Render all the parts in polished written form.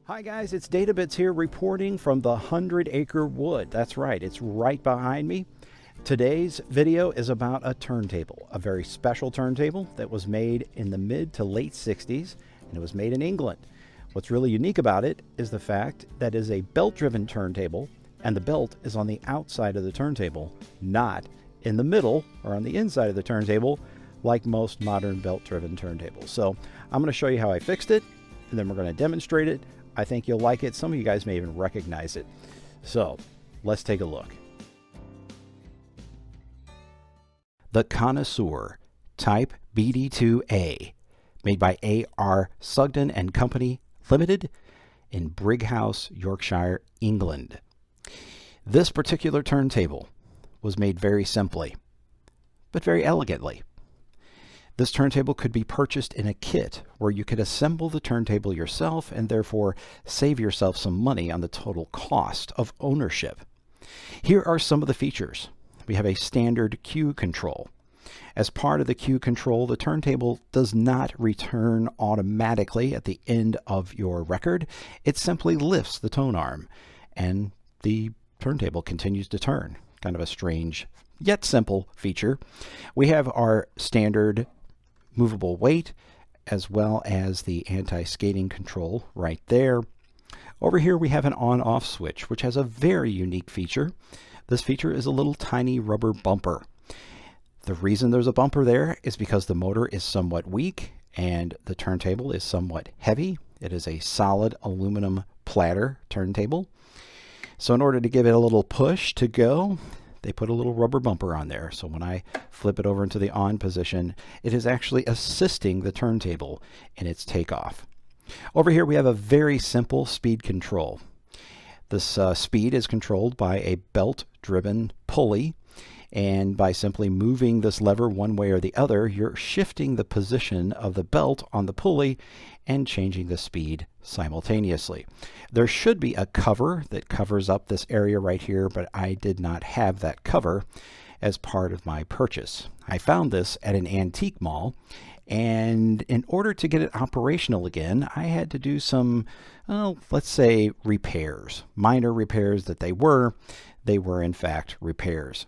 Hi guys, it's Databits here reporting from the 100 Acre Wood. That's right, it's right behind me. Today's video is about a turntable, a very special turntable that was made in the mid to late 60s, and it was made in England. What's really unique about it is the fact that it is a belt-driven turntable, and the belt is on the outside of the turntable, not in the middle or on the inside of the turntable like most modern belt-driven turntables. So I'm going to show you how I fixed it, and then we're going to demonstrate it. I think you'll like it. Some of you guys may even recognize it. So let's take a look. The Connoisseur Type BD2A, made by A.R. Sugden and Company Limited in Brighouse, Yorkshire, England. This particular turntable was made very simply, but very elegantly. This turntable could be purchased in a kit where you could assemble the turntable yourself and therefore save yourself some money on the total cost of ownership. Here are some of the features. We have a standard cue control. As part of the cue control, the turntable does not return automatically at the end of your record. It simply lifts the tone arm and the turntable continues to turn. Kind of a strange yet simple feature. We have our standard movable weight as well as the anti-skating control right there. Over here we have an on-off switch, which has a very unique feature. This feature is a little tiny rubber bumper. The reason there's a bumper there is because the motor is somewhat weak and the turntable is somewhat heavy. It is a solid aluminum platter turntable. So in order to give it a little push to go, they put a little rubber bumper on there. So when I flip it over into the on position, it is actually assisting the turntable in its takeoff. Over here we have a very simple speed control. This speed is controlled by a belt-driven pulley, and by simply moving this lever one way or the other, you're shifting the position of the belt on the pulley and changing the speed simultaneously. There should be a cover that covers up this area right here, but I did not have that cover as part of my purchase. I found this at an antique mall, and in order to get it operational again, I had to do some, let's say, repairs. Minor repairs that they were in fact repairs.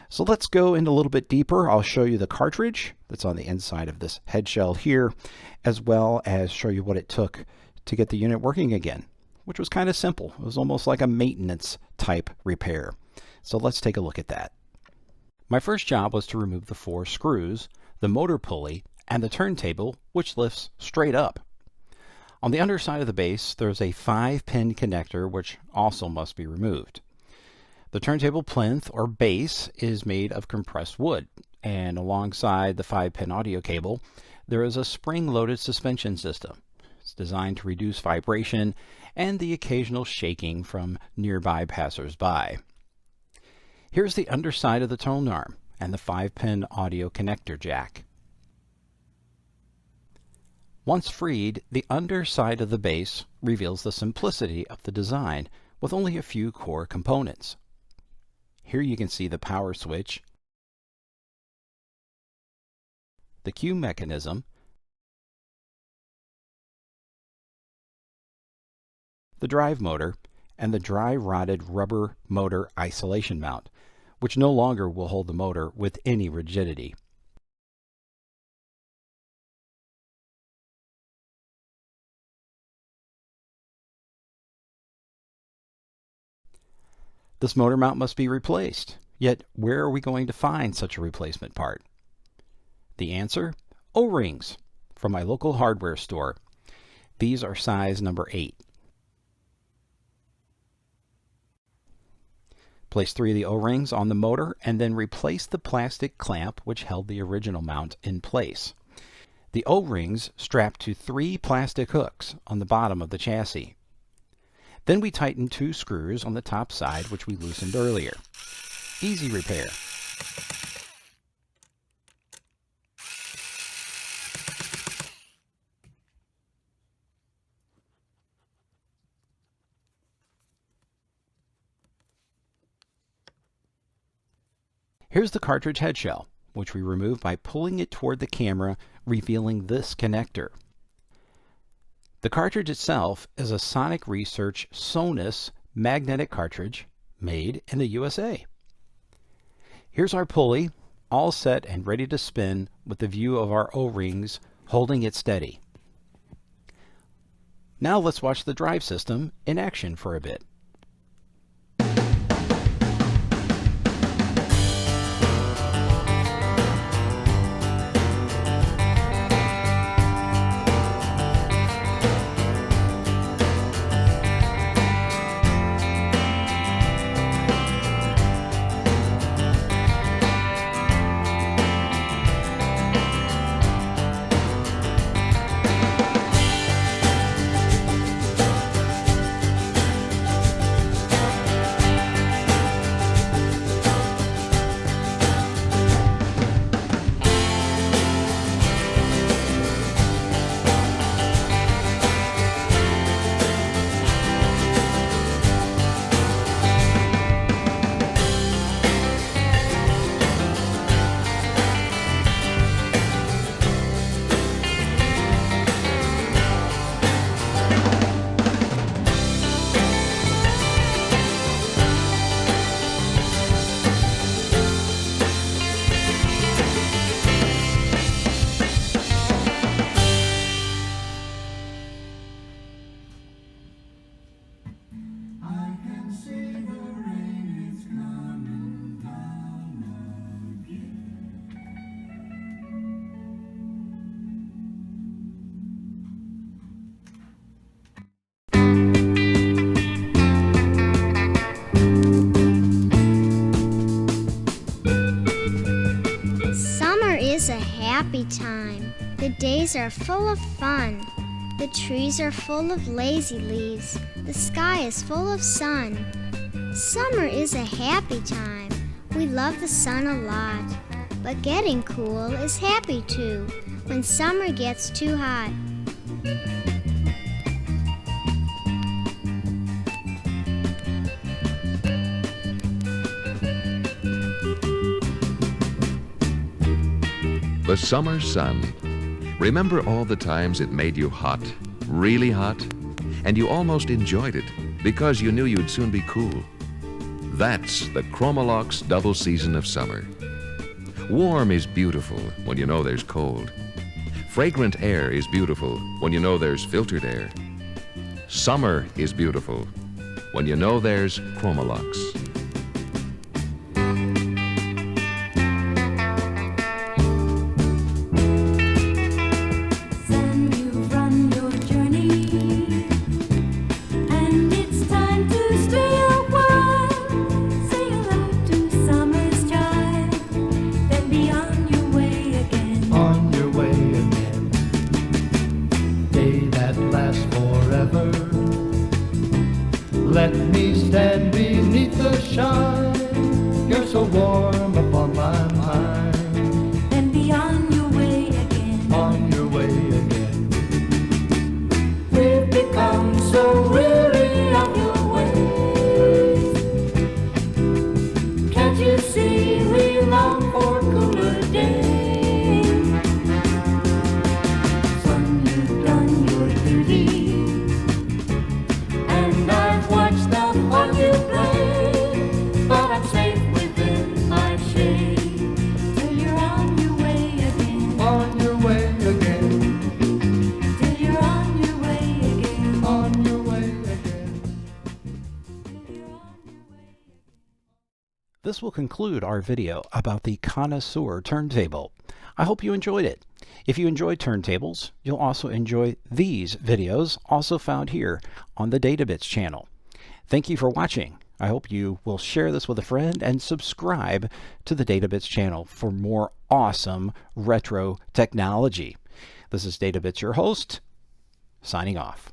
So let's go in a little bit deeper. I'll show you the cartridge that's on the inside of this head shell here, as well as show you what it took to get the unit working again, which was kind of simple. It was almost like a maintenance type repair. So let's take a look at that. My first job was to remove the 4 screws, the motor pulley, and the turntable, which lifts straight up. On the underside of the base, there's a 5-pin connector, which also must be removed. The turntable plinth or base is made of compressed wood, and alongside the 5-pin audio cable, there is a spring-loaded suspension system. It's designed to reduce vibration and the occasional shaking from nearby passers-by. Here's the underside of the tone arm and the 5-pin audio connector jack. Once freed, the underside of the base reveals the simplicity of the design with only a few core components. Here you can see the power switch, the cue mechanism, the drive motor, and the dry-rotted rubber motor isolation mount, which no longer will hold the motor with any rigidity. This motor mount must be replaced, yet where are we going to find such a replacement part? The answer? O-rings from my local hardware store. These are size number 8. Place 3 of the O-rings on the motor and then replace the plastic clamp which held the original mount in place. The O-rings strap to 3 plastic hooks on the bottom of the chassis. Then we tighten 2 screws on the top side, which we loosened earlier. Easy repair. Here's the cartridge head shell, which we remove by pulling it toward the camera, revealing this connector. The cartridge itself is a Sonic Research Sonus magnetic cartridge made in the USA. Here's our pulley, all set and ready to spin with the view of our O-rings holding it steady. Now let's watch the drive system in action for a bit. It's a happy time. The days are full of fun. The trees are full of lazy leaves. The sky is full of sun. Summer is a happy time. We love the sun a lot. But getting cool is happy too when summer gets too hot. The summer sun. Remember all the times it made you hot, really hot, and you almost enjoyed it because you knew you'd soon be cool. That's the Chromalox double season of summer. Warm is beautiful when you know there's cold. Fragrant air is beautiful when you know there's filtered air. Summer is beautiful when you know there's Chromalox. Let me stand beneath the shine. You're so warm upon my mind. And be on your way again. On your way again. We've become so weary of your ways. Can't you see we long for cooler days? Son, you've done your duty. This will conclude our video about the Connoisseur turntable. I hope you enjoyed it. If you enjoyed turntables, you'll also enjoy these videos, also found here on the Databits channel. Thank you for watching. I hope you will share this with a friend and subscribe to the Databits channel for more awesome retro technology. This is Databits, your host, signing off.